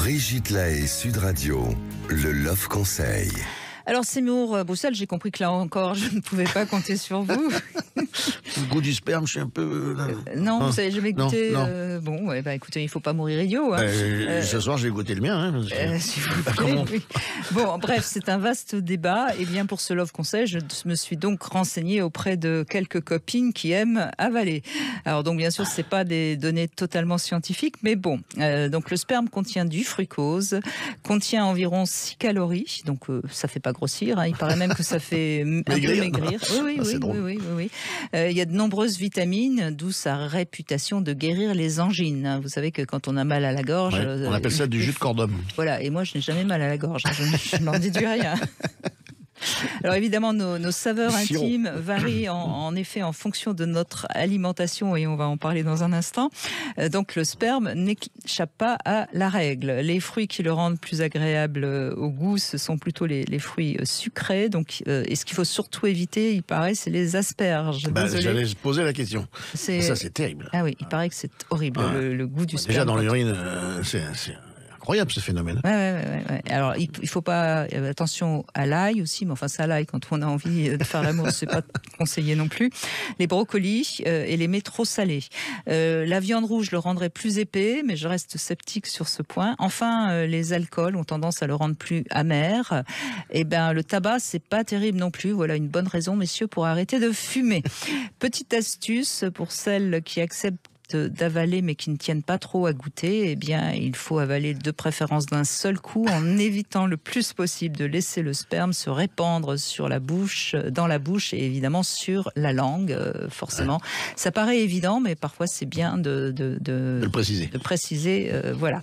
Brigitte Lahaie, Sud Radio, le Love Conseil. Alors Seymour Broussel, j'ai compris que là encore, je ne pouvais pas compter sur vous. Le goût du sperme, je suis un peu... Non, vous savez jamais goûté. Non. Bon, ouais, bah, écoutez, il ne faut pas mourir idiot. Hein. Ce soir, j'ai goûté le mien. Hein, s'il vous plaît, oui. Bon, bref, c'est un vaste débat. Et bien, pour ce Love Conseil, je me suis donc renseignée auprès de quelques copines qui aiment avaler. Alors donc, bien sûr, c'est pas des données totalement scientifiques, mais bon. Donc, le sperme contient du fructose, contient environ 6 calories, donc ça fait pas grossir. Hein. Il paraît même que ça fait un peu maigrir. Oui. Il y a de nombreuses vitamines, d'où sa réputation de guérir les angines. Vous savez que quand on a mal à la gorge... Ouais, on appelle ça du jus de cordon. Voilà, et moi je n'ai jamais mal à la gorge, je n'en déduis rien. Alors évidemment, nos saveurs intimes varient en effet en fonction de notre alimentation et on va en parler dans un instant. Donc le sperme n'échappe pas à la règle. Les fruits qui le rendent plus agréable au goût, ce sont plutôt les fruits sucrés. Donc, et ce qu'il faut surtout éviter, il paraît, c'est les asperges. J'allais poser la question. Ça, c'est terrible. Ah oui, il paraît que c'est horrible, le goût du sperme. Déjà dans l'urine, c'est incroyable ce phénomène. Ouais. Alors il faut pas attention à l'ail aussi, mais enfin ça l'ail quand on a envie de faire l'amour, c'est pas conseillé non plus. Les brocolis et les mets trop salés. La viande rouge le rendrait plus épais, mais je reste sceptique sur ce point. Enfin, les alcools ont tendance à le rendre plus amer. Et ben le tabac c'est pas terrible non plus. Voilà une bonne raison, messieurs, pour arrêter de fumer. Petite astuce pour celles qui acceptent d'avaler mais qui ne tiennent pas trop à goûter, eh bien il faut avaler de préférence d'un seul coup en évitant le plus possible de laisser le sperme se répandre sur la bouche, dans la bouche et évidemment sur la langue, forcément. Ça paraît évident mais parfois c'est bien de le préciser. Voilà.